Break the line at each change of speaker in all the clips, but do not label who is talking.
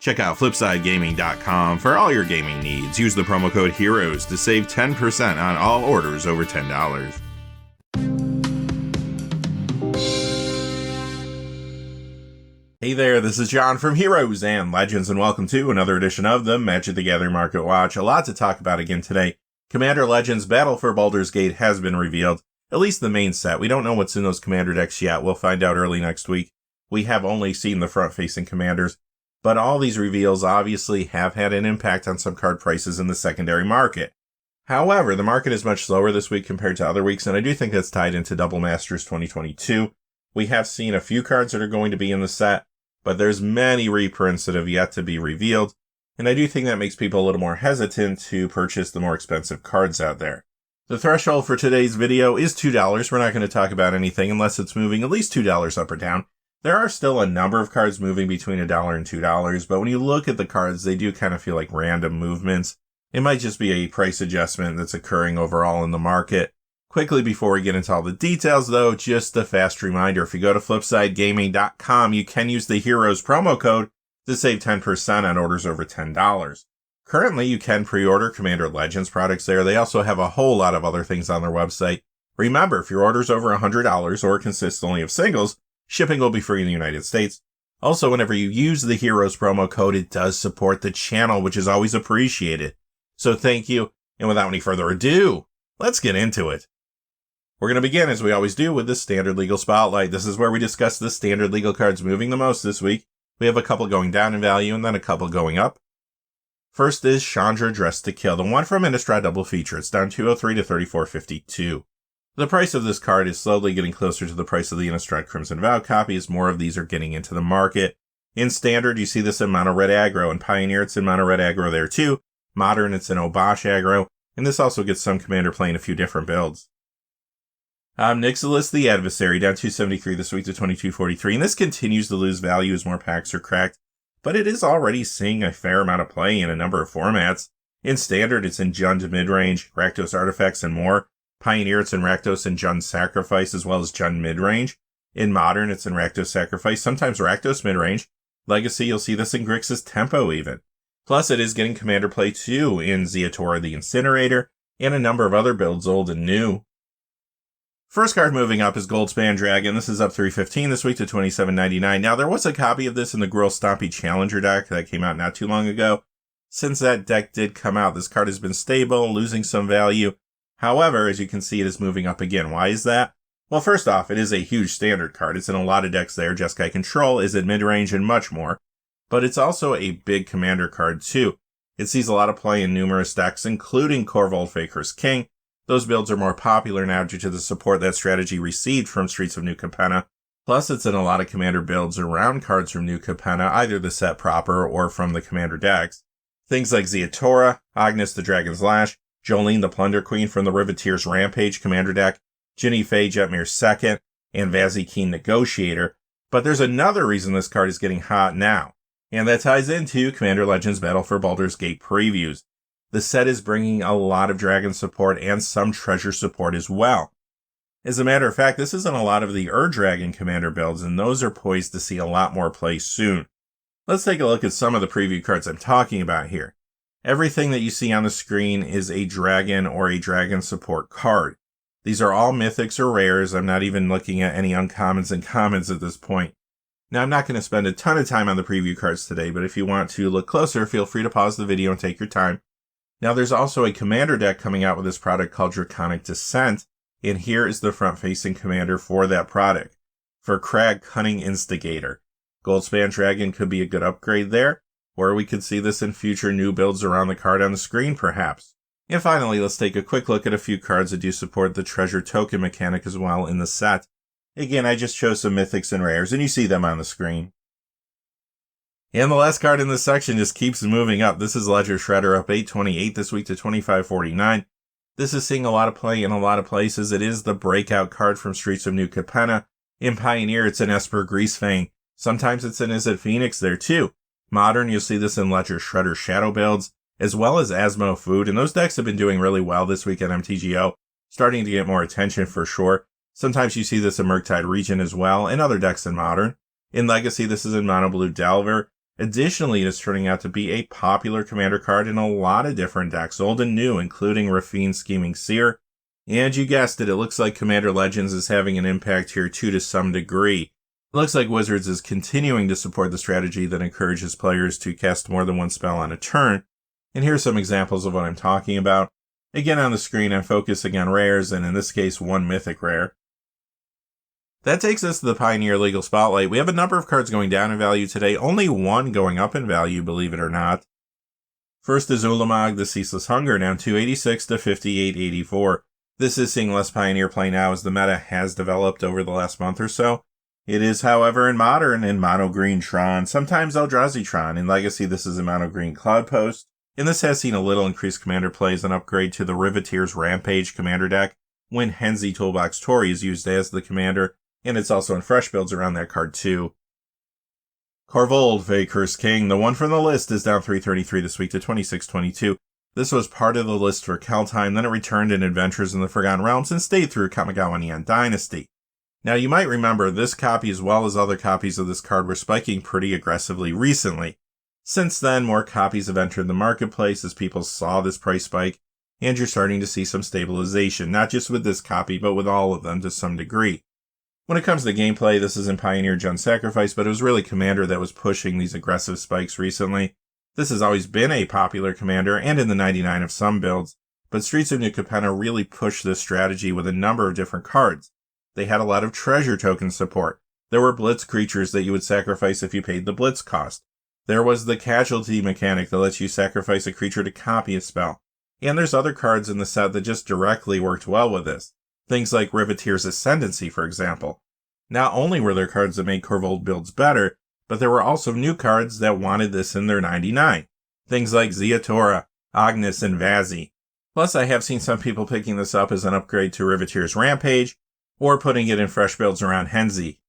Check out FlipsideGaming.com for all your gaming needs. Use the promo code HEROES to save 10% on all orders over $10. Hey there, this is John from Heroes and Legends, and welcome to another edition of the Magic the Gathering Market Watch. A lot to talk about again today. Commander Legends Battle for Baldur's Gate has been revealed, at least the main set. We don't know what's in those commander decks yet. We'll find out early next week. We have only seen the front-facing commanders, but all these reveals obviously have had an impact on some card prices in the secondary market. However, the market is much slower this week compared to other weeks, and I do think that's tied into Double Masters 2022. We have seen a few cards that are going to be in the set, but there's many reprints that have yet to be revealed, and I do think that makes people a little more hesitant to purchase the more expensive cards out there. The threshold for today's video is $2. We're not going to talk about anything unless it's moving at least $2 up or down. There are still a number of cards moving between $1 and $2, but when you look at the cards, they do kind of feel like random movements. It might just be a price adjustment that's occurring overall in the market. Quickly before we get into all the details though, just a fast reminder, if you go to FlipsideGaming.com, you can use the Heroes promo code to save 10% on orders over $10. Currently, you can pre-order Commander Legends products there. They also have a whole lot of other things on their website. Remember, if your order's over $100 or consists only of singles, shipping will be free in the United States. Also, whenever you use the Heroes promo code, it does support the channel, which is always appreciated. So thank you, and without any further ado, let's get into it. We're going to begin, as we always do, with the Standard Legal Spotlight. This is where we discuss the standard legal cards moving the most this week. We have a couple going down in value, and then a couple going up. First is Chandra Dressed to Kill, the one from Innistrad double feature. It's down 203 to 34.52. The price of this card is slowly getting closer to the price of the Innistrad Crimson Vow copy, as more of these are getting into the market. In Standard, you see this in Mono Red Aggro. In Pioneer, it's in Mono Red Aggro there too. Modern, it's in Obosh Aggro. And this also gets some Commander playing a few different builds. Nixilis the Adversary, down 273 this week to 22.43. And this continues to lose value as more packs are cracked, but it is already seeing a fair amount of play in a number of formats. In Standard, it's in Jund Midrange, Rakdos Artifacts, and more. Pioneer, it's in Rakdos and Jund Sacrifice, as well as Jund Midrange. In Modern, it's in Rakdos Sacrifice, sometimes Rakdos Midrange. Legacy, you'll see this in Grixis Tempo even. Plus, it is getting Commander play too in Zeatora the Incinerator, and a number of other builds, old and new. First card moving up is Goldspan Dragon. This is up 315 this week to 27.99. Now, there was a copy of this in the Gruul Stompy Challenger deck that came out not too long ago. Since that deck did come out, this card has been stable, losing some value. However, as you can see, it is moving up again. Why is that? Well, first off, it is a huge standard card. It's in a lot of decks there. Jeskai Control is in mid-range and much more. But it's also a big commander card too. It sees a lot of play in numerous decks, including Korvold Faker's King. Those builds are more popular now due to the support that strategy received from Streets of New Capenna. Plus, it's in a lot of commander builds around cards from New Capenna, either the set proper or from the commander decks. Things like Zeatora, Agnes the Dragon's Lash, Jolene the Plunder Queen from the Riveteer's Rampage commander deck, Ginny Faye Jetmir II, and Vazikeen Negotiator. But there's another reason this card is getting hot now, and that ties into Commander Legends Battle for Baldur's Gate previews. The set is bringing a lot of dragon support and some treasure support as well. As a matter of fact, this is in a lot of the Ur-Dragon commander builds, and those are poised to see a lot more play soon. Let's take a look at some of the preview cards I'm talking about here. Everything that you see on the screen is a dragon or a dragon support card. These are all mythics or rares. I'm not even looking at any uncommons and commons at this point. Now, I'm not going to spend a ton of time on the preview cards today, but if you want to look closer, feel free to pause the video and take your time. Now, there's also a commander deck coming out with this product called Draconic Descent, and here is the front-facing commander for that product. For Crag Cunning Instigator, Goldspan Dragon could be a good upgrade there, or we could see this in future new builds around the card on the screen, perhaps. And finally, let's take a quick look at a few cards that do support the treasure token mechanic as well in the set. Again, I just chose some mythics and rares, and you see them on the screen. And the last card in this section just keeps moving up. This is Ledger Shredder, up 828 this week to 25.49. This is seeing a lot of play in a lot of places. It is the breakout card from Streets of New Capenna. In Pioneer, it's in Esper Greasefang. Sometimes it's in Izzet Phoenix there too. Modern, you'll see this in Ledger Shredder Shadow builds, as well as Asmo Food, and those decks have been doing really well this week at MTGO, starting to get more attention for sure. Sometimes you see this in Murktide Region as well, and other decks in Modern. In Legacy, this is in Mono Blue Delver, Additionally, it is turning out to be a popular commander card in a lot of different decks, old and new, including Rafine's Scheming Seer. And you guessed it, it looks like Commander Legends is having an impact here too to some degree. It looks like Wizards is continuing to support the strategy that encourages players to cast more than one spell on a turn. And here's some examples of what I'm talking about. Again, on the screen, I'm focusing on rares, and in this case, one mythic rare. That takes us to the Pioneer Legal Spotlight. We have a number of cards going down in value today, only one going up in value, believe it or not. First is Ulamog, the Ceaseless Hunger, down 286 to 58.84. This is seeing less Pioneer play now as the meta has developed over the last month or so. It is, however, in Modern in Mono Green Tron, sometimes Eldrazi Tron. In Legacy, this is a Mono Green Cloud Post. And this has seen a little increased commander play as an upgrade to the Riveteer's Rampage commander deck when Henzi Toolbox Tori is used as the commander, and it's also in fresh builds around that card too. Korvold, Fey Curse King, the one from the list, is down 333 this week to 26.22. This was part of the list for Kaldheim, then it returned in Adventures in the Forgotten Realms and stayed through Kamigawa Neon Dynasty. Now you might remember this copy as well as other copies of this card were spiking pretty aggressively recently. Since then, more copies have entered the marketplace as people saw this price spike, and you're starting to see some stabilization, not just with this copy, but with all of them to some degree. When it comes to gameplay, this is in Pioneer Jund Sacrifice, but it was really Commander that was pushing these aggressive spikes recently. This has always been a popular commander, and in the 99 of some builds, but Streets of New Capenna really pushed this strategy with a number of different cards. They had a lot of treasure token support. There were blitz creatures that you would sacrifice if you paid the blitz cost. There was the casualty mechanic that lets you sacrifice a creature to copy a spell. And there's other cards in the set that just directly worked well with this. Things like Riveteer's Ascendancy, for example. Not only were there cards that made Korvold builds better, but there were also new cards that wanted this in their 99. Things like Ziatora, Agnes, and Vazi. Plus, I have seen some people picking this up as an upgrade to Riveteer's Rampage, or putting it in fresh builds around Henzi.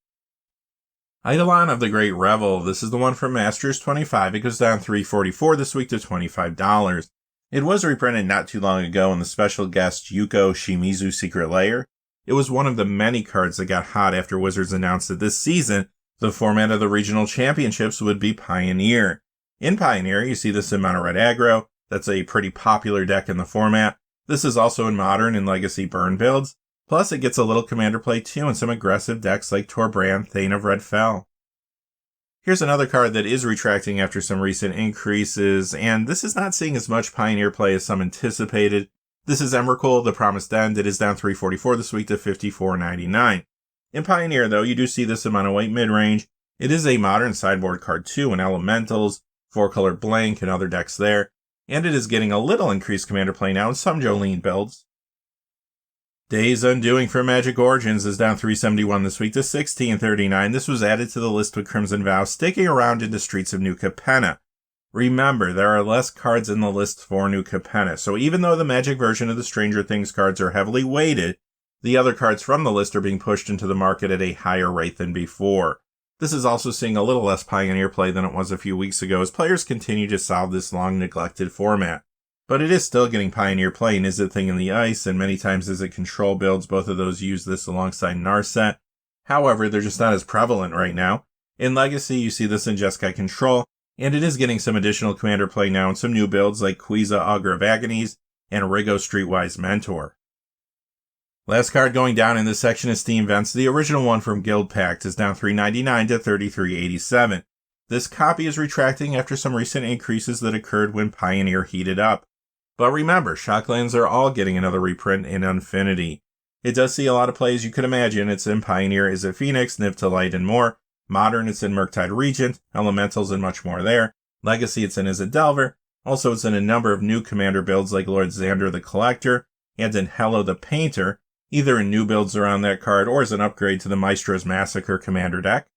Eidolon of the Great Revel, this is the one from Masters 25. It goes down $3.44 this week to $25. It was reprinted not too long ago in the special guest Yuko Shimizu Secret Lair. It was one of the many cards that got hot after Wizards announced that this season, the format of the regional championships would be Pioneer. In Pioneer, you see this in Mono Red Aggro. That's a pretty popular deck in the format. This is also in Modern and Legacy Burn builds. Plus, it gets a little commander play too in some aggressive decks like Torbrand, Thane of Red Fell. Here's another card that is retracting after some recent increases, and this is not seeing as much Pioneer play as some anticipated. This is Emrakul, the Promised End. It is down $3.44 this week to $54.99. In Pioneer, though, you do see this in Mono White midrange. It is a modern sideboard card too in Elementals, 4-color Blank, and other decks there, and it is getting a little increased commander play now in some Jolene builds. Days Undoing for Magic Origins is down $3.71 this week to $16.39. This was added to the list with Crimson Vow, sticking around into Streets of New Capenna. Remember, there are less cards in the list for New Capenna, so even though the Magic version of the Stranger Things cards are heavily weighted, the other cards from the list are being pushed into the market at a higher rate than before. This is also seeing a little less Pioneer play than it was a few weeks ago as players continue to solve this long-neglected format. But it is still getting Pioneer play in Izzet Thing in the Ice, and many times Izzet Control builds, both of those use this alongside Narset. However, they're just not as prevalent right now. In Legacy, you see this in Jeskai Control, and it is getting some additional commander play now in some new builds like Quiza Augur of Agonies and Rigo Streetwise Mentor. Last card going down in this section is Steam Vents. The original one from Guild Pact is down $3.99 to $33.87. This copy is retracting after some recent increases that occurred when Pioneer heated up. But remember, Shocklands are all getting another reprint in Infinity. It does see a lot of plays you could imagine. It's in Pioneer, Izzet Phoenix, Niv to Light, and more. Modern, it's in Murktide Regent, Elementals, and much more there. Legacy, it's in Izzet Delver. Also, it's in a number of new commander builds like Lord Xander the Collector, and in Hello the Painter, either in new builds around that card or as an upgrade to the Maestro's Massacre commander deck.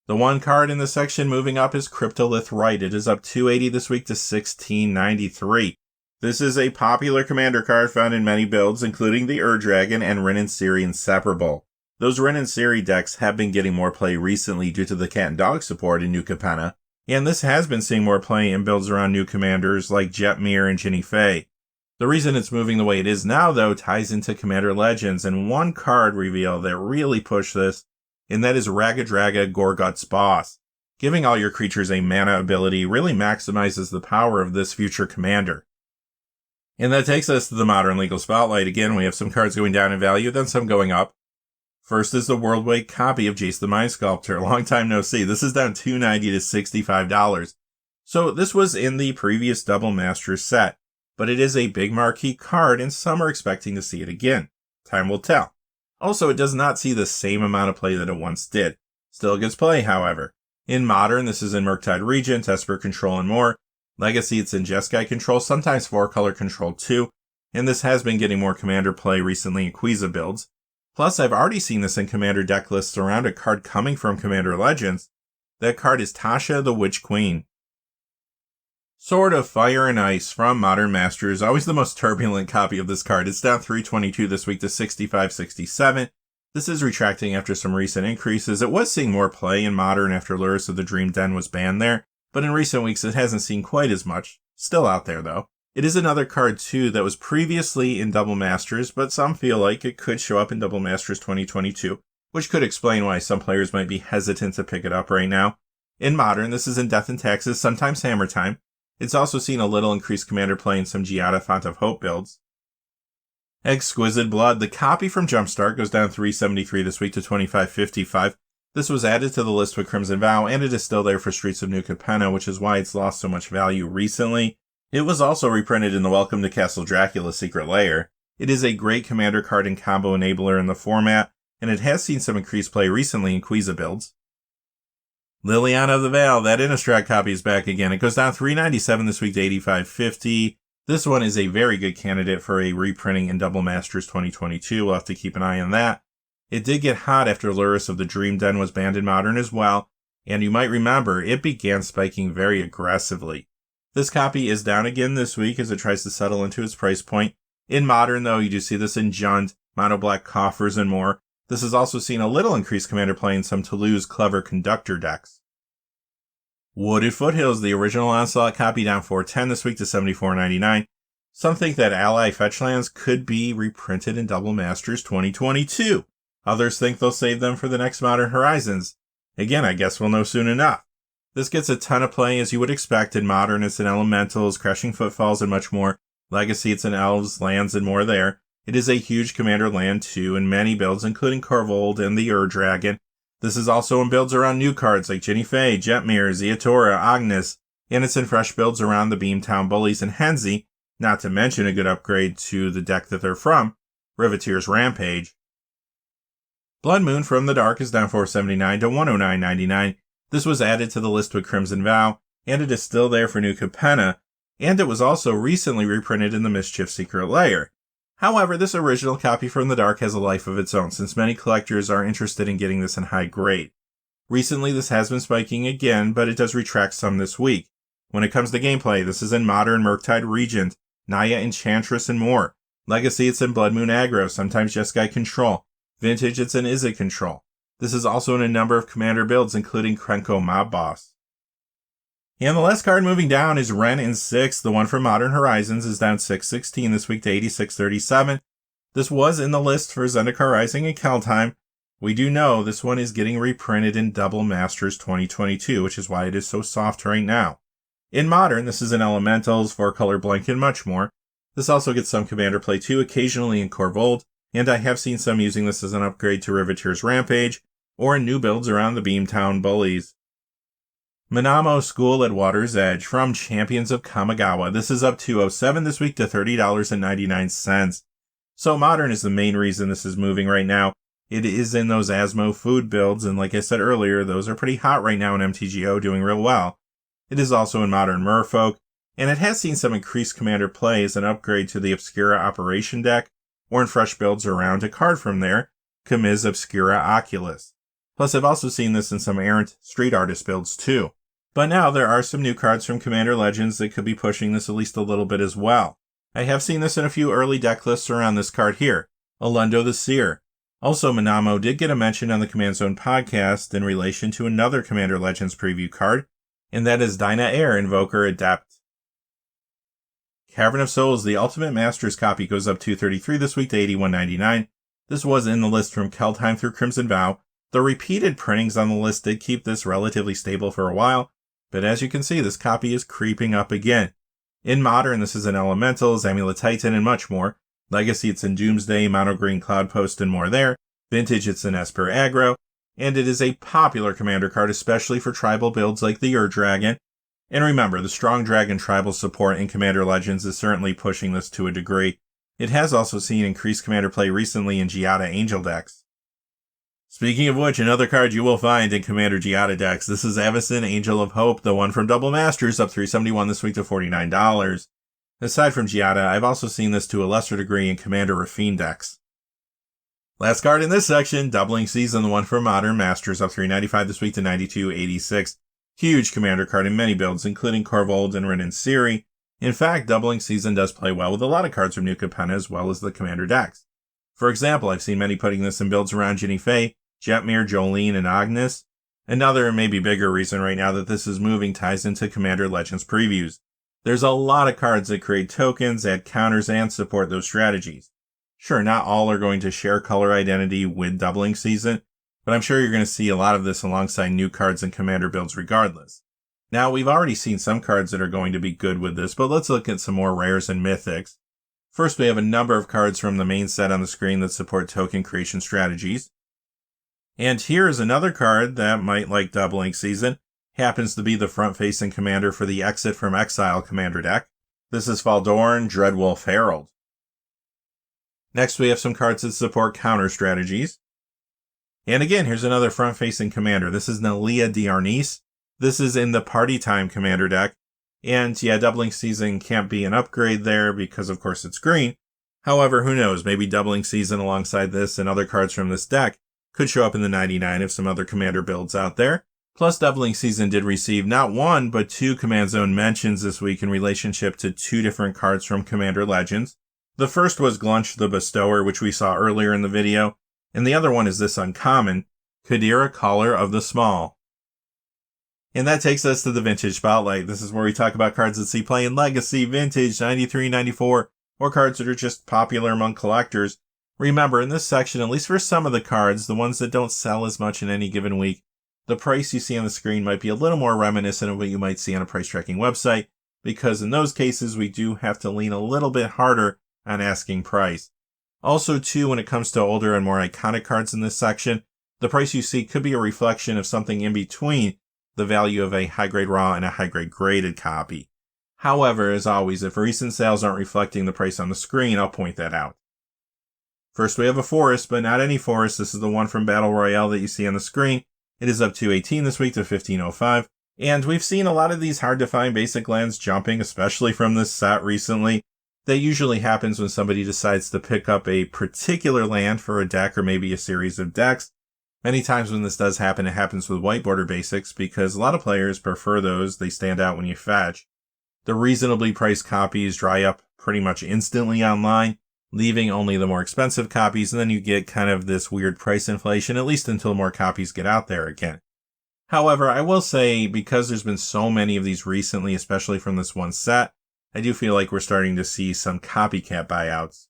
The one card in this section moving up is Cryptolith Rite. It is up $2.80 this week to $16.93. This is a popular commander card found in many builds, including the Ur-Dragon and Rin and Ciri Inseparable. Those Rin and Ciri decks have been getting more play recently due to the Cat and Dog support in New Capenna, and this has been seeing more play in builds around new commanders like Jetmir and Ginny Fey. The reason it's moving the way it is now, though, ties into Commander Legends, and one card reveal that really pushed this, and that is Ragadraga Gorgut's Boss. Giving all your creatures a mana ability really maximizes the power of this future commander. And that takes us to the Modern Legal Spotlight. Again, we have some cards going down in value, then some going up. First is the worldwide copy of Jace the Mind Sculptor. Long time no see. This is down $2.90 to $65. So this was in the previous Double Masters set, but it is a big marquee card and some are expecting to see it again. Time will tell. Also, it does not see the same amount of play that it once did. Still gets play, however. In Modern, this is in Murktide Regent, Esper Control, and more. Legacy, it's in Jeskai Control, sometimes 4-color Control too, and this has been getting more Commander play recently in Quiza builds. Plus, I've already seen this in Commander deck lists around a card coming from Commander Legends. That card is Tasha the Witch Queen. Sword of Fire and Ice from Modern Masters, always the most turbulent copy of this card. It's down $3.22 this week to $65.67. This is retracting after some recent increases. It was seeing more play in Modern after Lurrus of the Dream Den was banned there, but in recent weeks it hasn't seen quite as much. Still out there though. It is another card too that was previously in Double Masters, but some feel like it could show up in Double Masters 2022, which could explain why some players might be hesitant to pick it up right now. In Modern, this is in Death and Taxes, sometimes Hammer Time. It's also seen a little increased Commander play in some Giada Font of Hope builds. Exquisite Blood, the copy from Jumpstart, goes down $3.73 this week to $25.55. This was added to the list with Crimson Vow, and it is still there for Streets of New Capenna, which is why it's lost so much value recently. It was also reprinted in the Welcome to Castle Dracula Secret Lair. It is a great Commander card and combo enabler in the format, and it has seen some increased play recently in Quiza builds. Liliana of the Veil, that Innistrad copy is back again. It goes down $3.97 this week to $85.50. This one is a very good candidate for a reprinting in Double Masters 2022. We'll have to keep an eye on that. It did get hot after Lurrus of the Dream Den was banned in Modern as well, and you might remember it began spiking very aggressively. This copy is down again this week as it tries to settle into its price point. In Modern, though, you do see this in Jund, Mono Black Coffers, and more. This has also seen a little increased Commander play in some Toulouse Clever Conductor decks. Wooded Foothills, the original Onslaught copy, down $4.10 this week to $74.99. Some think that Ally Fetchlands could be reprinted in Double Masters 2022. Others think they'll save them for the next Modern Horizons. Again, I guess we'll know soon enough. This gets a ton of play as you would expect. In Modern, it's in Elementals, Crashing Footfalls, and much more. Legacy, it's in Elves, Lands, and more there. It is a huge Commander land too in many builds, including Korvold and the Ur-Dragon. This is also in builds around new cards like Jinny Fay, Jetmir, Ziatora, Agnes, and it's in fresh builds around the Beamtown Bullies and Henzi, not to mention a good upgrade to the deck that they're from, Riveteer's Rampage. Blood Moon from the Dark is down $4.79 to $109.99. This was added to the list with Crimson Vow, and it is still there for New Capenna, and it was also recently reprinted in the Mischief Secret Lair. However, this original copy from the Dark has a life of its own, since many collectors are interested in getting this in high grade. Recently, this has been spiking again, but it does retract some this week. When it comes to gameplay, this is in Modern, Murktide Regent, Naya Enchantress, and more. Legacy, it's in Blood Moon Aggro, sometimes Jeskai Control. Vintage, it's in Izzet Control. This is also in a number of Commander builds, including Krenko Mob Boss. And the last card moving down is Ren in 6. The one from Modern Horizons is down $6.16 this week to $86.37. This was in the list for Zendikar Rising and Kaldheim. We do know this one is getting reprinted in Double Masters 2022, which is why it is so soft right now. In Modern, this is in Elementals, 4-color Blink, and much more. This also gets some Commander play too, occasionally in Korvold, and I have seen some using this as an upgrade to Riveteer's Rampage, or in new builds around the Beamtown Bullies. Minamo School at Water's Edge from Champions of Kamigawa. This is up $2.07 this week to $30.99. So Modern is the main reason this is moving right now. It is in those Asmo food builds, and like I said earlier, those are pretty hot right now in MTGO, doing real well. It is also in Modern Merfolk, and it has seen some increased Commander play as an upgrade to the Obscura Operation deck, or in fresh builds around a card from there, Kamiz Obscura Oculus. Plus, I've also seen this in some errant Street Artist builds too. But now there are some new cards from Commander Legends that could be pushing this at least a little bit as well. I have seen this in a few early deck lists around this card here, Alundo the Seer. Also, Minamo did get a mention on the Command Zone podcast in relation to another Commander Legends preview card, and that is Dinah Air Invoker Adept. Cavern of Souls, the Ultimate Masters copy, goes up $2.33 this week to $81.99. This was in the list from Kaldheim through Crimson Vow. The repeated printings on the list did keep this relatively stable for a while, but as you can see, this copy is creeping up again. In Modern, this is in Elementals, Amulet Titan, and much more. Legacy, it's in Doomsday, Mono Green, Cloudpost, and more there. Vintage, it's in Esper Aggro, and it is a popular commander card, especially for tribal builds like the Ur-Dragon. And remember, the strong dragon tribal support in Commander Legends is certainly pushing this to a degree. It has also seen increased commander play recently in Giada Angel decks. Speaking of which, another card you will find in Commander Giada decks. This is Avacyn, Angel of Hope, the one from Double Masters, up $371 this week to $49. Aside from Giada, I've also seen this to a lesser degree in Commander Rafine decks. Last card in this section, Doubling Season, the one from Modern Masters, up $395 this week to $92.86. Huge commander card in many builds, including Korvold and Rin and Ciri. In fact, Doubling Season does play well with a lot of cards from New Capenna as well as the commander decks. For example, I've seen many putting this in builds around Ginny Fey, Jetmir, Jolene, and Agnes. Another, maybe bigger reason right now that this is moving ties into Commander Legends previews. There's a lot of cards that create tokens, add counters, and support those strategies. Sure, not all are going to share color identity with Doubling Season, but I'm sure you're going to see a lot of this alongside new cards and commander builds regardless. Now, we've already seen some cards that are going to be good with this, but let's look at some more rares and mythics. First, we have a number of cards from the main set on the screen that support token creation strategies. And here is another card that might like Doubling Season. Happens to be the front-facing commander for the Exit from Exile commander deck. This is Faldorn, Dreadwolf Herald. Next, we have some cards that support counter strategies. And again, here's another front-facing commander. This is Nalia Diarnis. This is in the Party Time commander deck. And yeah, Doubling Season can't be an upgrade there because, of course, it's green. However, who knows? Maybe Doubling Season alongside this and other cards from this deck could show up in the 99 of some other commander builds out there. Plus, Doubling Season did receive not one, but two Command Zone mentions this week in relationship to two different cards from Commander Legends. The first was Glunch the Bestower, which we saw earlier in the video, and the other one is this uncommon, Kadira Caller of the Small. And that takes us to the Vintage Spotlight. This is where we talk about cards that see play in Legacy, Vintage, 93, 94, or cards that are just popular among collectors. Remember, in this section, at least for some of the cards, the ones that don't sell as much in any given week, the price you see on the screen might be a little more reminiscent of what you might see on a price tracking website, because in those cases, we do have to lean a little bit harder on asking price. Also, too, when it comes to older and more iconic cards in this section, the price you see could be a reflection of something in between the value of a high-grade raw and a high-grade graded copy. However, as always, if recent sales aren't reflecting the price on the screen, I'll point that out. First, we have a forest, but not any forest. This is the one from Battle Royale that you see on the screen. It is up to 18 this week to 1505. And we've seen a lot of these hard-to-find basic lands jumping, especially from this set recently. That usually happens when somebody decides to pick up a particular land for a deck or maybe a series of decks. Many times when this does happen, it happens with white border basics because a lot of players prefer those. They stand out when you fetch. The reasonably priced copies dry up pretty much instantly online, leaving only the more expensive copies, and then you get kind of this weird price inflation, at least until more copies get out there again. However, I will say, because there's been so many of these recently, especially from this one set, I do feel like we're starting to see some copycat buyouts.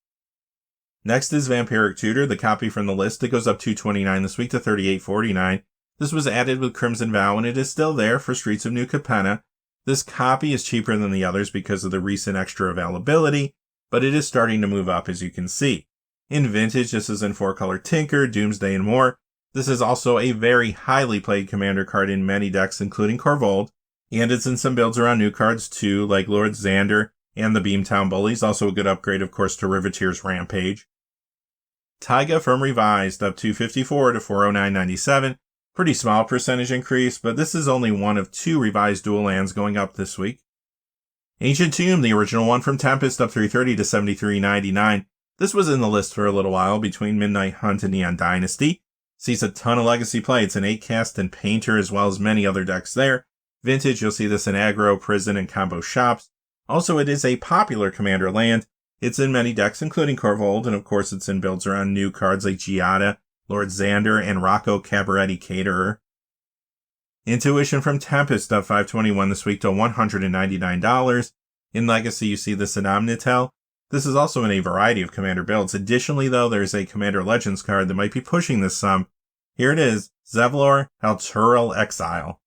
Next is Vampiric Tutor, the copy from the list that goes up $229 this week to $38.49. This was added with Crimson Vow, and it is still there for Streets of New Capenna. This copy is cheaper than the others because of the recent extra availability, but it is starting to move up, as you can see. In Vintage, this is in 4-color Tinker, Doomsday, and more. This is also a very highly played commander card in many decks, including Korvold, and it's in some builds around new cards too, like Lord Xander and the Beamtown Bullies, also a good upgrade, of course, to Riveteer's Rampage. Taiga from Revised, up $254 to $409.97. Pretty small percentage increase, but this is only one of two Revised dual lands going up this week. Ancient Tomb, the original one from Tempest, up $330 to $73.99. This was in the list for a little while between Midnight Hunt and Neon Dynasty. Sees a ton of legacy play. It's an 8-cast and Painter as well as many other decks there. Vintage, you'll see this in Aggro, Prison, and Combo shops. Also, it is a popular commander land. It's in many decks, including Korvold, and of course it's in builds around new cards like Giada, Lord Xander, and Rocco Cabaretti Caterer. Intuition from Tempest, up $521 this week to $199. In Legacy, you see this in Omnitel. This is also in a variety of commander builds. Additionally, though, there's a Commander Legends card that might be pushing this some. Here it is, Zevlor, Hartl Exile.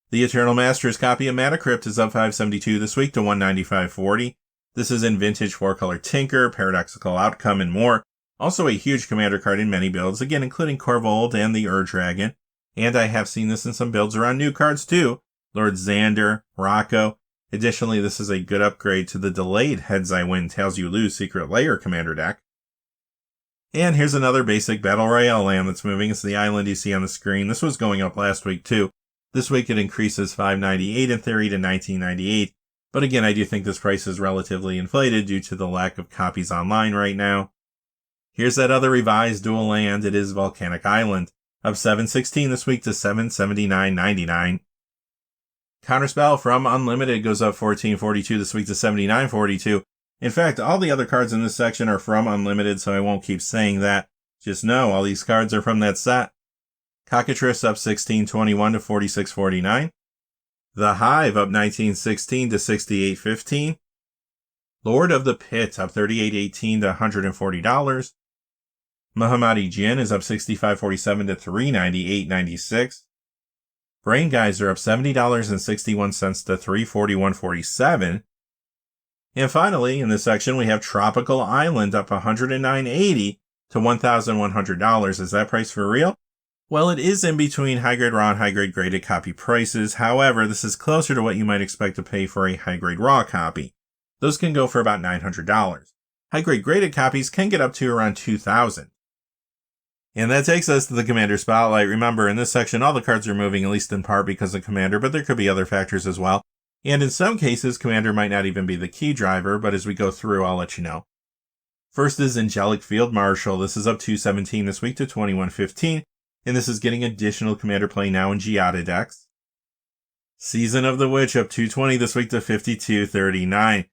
The Eternal Masters copy of Mana Crypt is up 572 this week to 195.40. This is in Vintage 4-color Tinker, Paradoxical Outcome, and more. Also a huge commander card in many builds, again including Korvold and the Ur-Dragon. And I have seen this in some builds around new cards too. Lord Xander, Rocco. Additionally, this is a good upgrade to the delayed Heads I Win, Tails You Lose Secret Lair commander deck. And here's another basic Battle Royale land that's moving. It's the island you see on the screen. This was going up last week too. This week it increases $5.98 in theory to $19.98. But again, I do think this price is relatively inflated due to the lack of copies online right now. Here's that other revised dual land. It is Volcanic Island. Up 716 this week to $779.99. Counterspell from Unlimited goes up 1442 this week to $79.42. In fact, all the other cards in this section are from Unlimited, so I won't keep saying that. Just know all these cards are from that set. Cockatrice up 1621 to $46.49. The Hive up 1916 to $68.15. Lord of the Pit up $38.18 to $140. Muhammadi Jinn is up $65.47 to $398.96. Brain Geyser up $70.61 to $341.47. And finally, in this section, we have Tropical Island up $109.80 to $1,100. Is that price for real? Well, it is in between high-grade raw and high-grade graded copy prices. However, this is closer to what you might expect to pay for a high-grade raw copy. Those can go for about $900. High-grade graded copies can get up to around $2,000. And that takes us to the Commander Spotlight. Remember, in this section, all the cards are moving, at least in part because of Commander, but there could be other factors as well. And in some cases, Commander might not even be the key driver, but as we go through, I'll let you know. First is Angelic Field Marshal. This is up 217 this week to 2115, and this is getting additional Commander play now in Giada decks. Season of the Witch up 220 this week to 5239.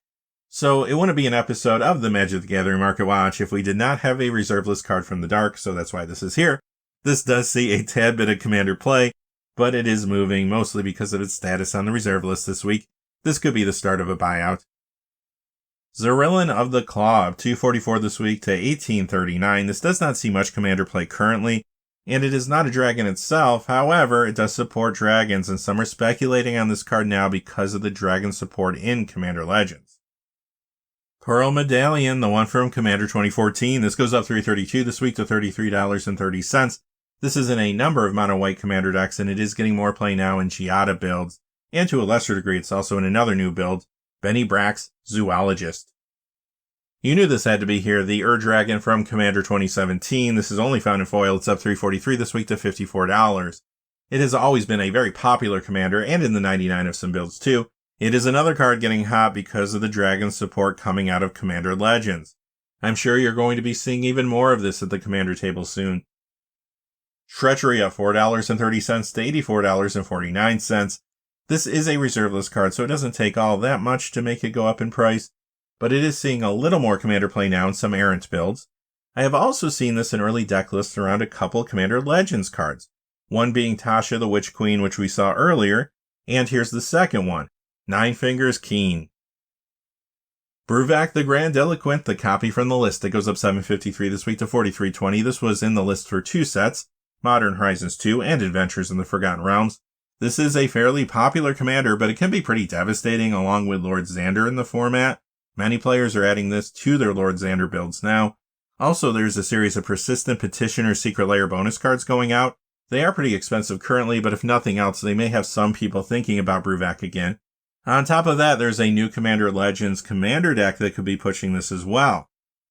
So it wouldn't be an episode of the Magic the Gathering Market Watch if we did not have a reserve list card from the dark, so that's why this is here. This does see a tad bit of Commander play, but it is moving mostly because of its status on the reserve list this week. This could be the start of a buyout. Zerillon of the Claw up 244 this week to 1839. This does not see much Commander play currently, and it is not a dragon itself. However, it does support dragons, and some are speculating on this card now because of the dragon support in Commander Legends. Pearl Medallion, the one from Commander 2014. This goes up $332 this week to $33.30. This is in a number of mono white Commander decks, and it is getting more play now in Giada builds. And to a lesser degree, it's also in another new build, Benny Brack's Zoologist. You knew this had to be here, the Ur-Dragon from Commander 2017. This is only found in foil. It's up $343 this week to $54. It has always been a very popular Commander, and in the 99 of some builds too. It is another card getting hot because of the dragon support coming out of Commander Legends. I'm sure you're going to be seeing even more of this at the Commander table soon. Treachery up $4.30 to $84.49. This is a reserve list card, so it doesn't take all that much to make it go up in price, but it is seeing a little more Commander play now in some errant builds. I have also seen this in early deck lists around a couple Commander Legends cards, one being Tasha the Witch Queen, which we saw earlier, and here's the second one, Nine Fingers Keen. Bruvak the Grandiloquent, the copy from the list that goes up $753 this week to $43.20. This was in the list for two sets, Modern Horizons 2 and Adventures in the Forgotten Realms. This is a fairly popular commander, but it can be pretty devastating along with Lord Xander in the format. Many players are adding this to their Lord Xander builds now. Also, there's a series of Persistent Petitioner Secret Lair bonus cards going out. They are pretty expensive currently, but if nothing else, they may have some people thinking about Bruvak again. On top of that, there's a new Commander Legends commander deck that could be pushing this as well.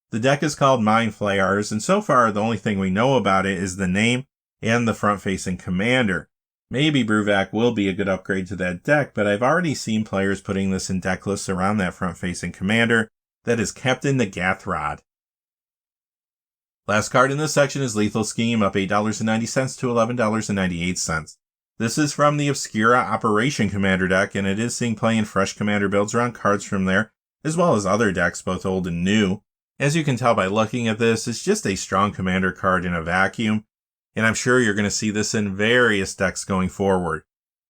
The deck is called Mind Flayers, and so far the only thing we know about it is the name and the front-facing commander. Maybe Bruvak will be a good upgrade to that deck, but I've already seen players putting this in deck lists around that front-facing commander. That is Captain the Gathrod. Last card in this section is Lethal Scheme, up $8.90 to $11.98. This is from the Obscura Operation Commander deck, and it is seeing play in fresh Commander builds around cards from there, as well as other decks, both old and new. As you can tell by looking at this, it's just a strong Commander card in a vacuum, and I'm sure you're going to see this in various decks going forward.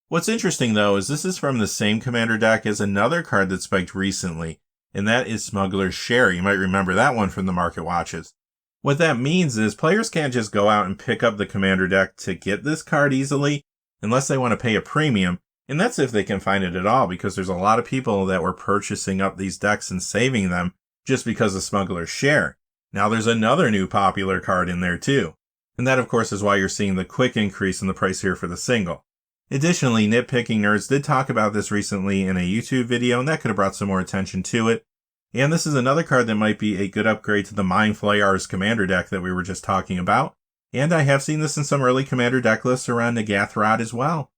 What's interesting, though, is this is from the same Commander deck as another card that spiked recently, and that is Smuggler's Share. You might remember that one from the Market Watches. What that means is players can't just go out and pick up the commander deck to get this card easily unless they want to pay a premium, and that's if they can find it at all, because there's a lot of people that were purchasing up these decks and saving them just because of Smuggler's Share. Now there's another new popular card in there too, and that of course is why you're seeing the quick increase in the price here for the single. Additionally, Nitpicking Nerds did talk about this recently in a YouTube video, and that could have brought some more attention to it. And this is another card that might be a good upgrade to the Mind Flayer's commander deck that we were just talking about. And I have seen this in some early commander deck lists around Nagathrod as well.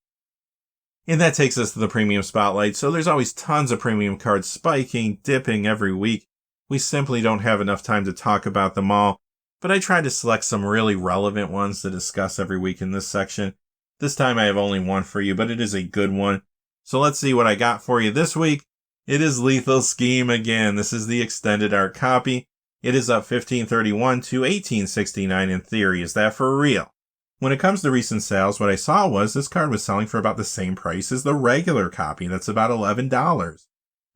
And that takes us to the premium spotlight. So there's always tons of premium cards spiking, dipping every week. We simply don't have enough time to talk about them all, but I tried to select some really relevant ones to discuss every week in this section. This time I have only one for you, but it is a good one. So let's see what I got for you this week. It is Lethal Scheme again. This is the extended art copy. It is up 1531 to 1869 in theory. Is that for real? When it comes to recent sales, what I saw was this card was selling for about the same price as the regular copy. That's about $11.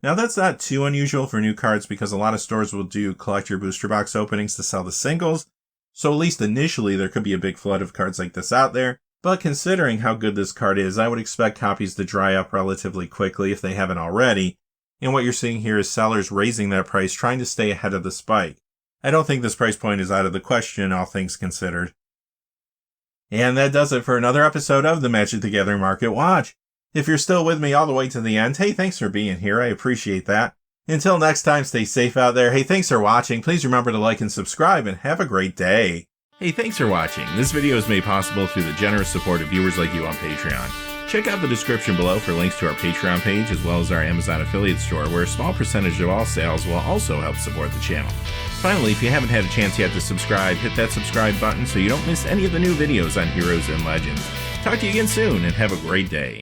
Now that's not too unusual for new cards because a lot of stores will do collect your booster box openings to sell the singles. So at least initially there could be a big flood of cards like this out there. But considering how good this card is, I would expect copies to dry up relatively quickly if they haven't already. And what you're seeing here is sellers raising that price, trying to stay ahead of the spike. I don't think this price point is out of the question, all things considered. And that does it for another episode of the Magic the Gathering Market Watch. If you're still with me all the way to the end, hey, thanks for being here. I appreciate that. Until next time, stay safe out there. Hey, thanks for watching. Please remember to like and subscribe, and have a great day. Hey, thanks for watching. This video is made possible through the generous support of viewers like you on Patreon. Check out the description below for links to our Patreon page as well as our Amazon affiliate store, where a small percentage of all sales will also help support the channel. Finally, if you haven't had a chance yet to subscribe, hit that subscribe button so you don't miss any of the new videos on Heroes and Legends. Talk to you again soon, and have a great day.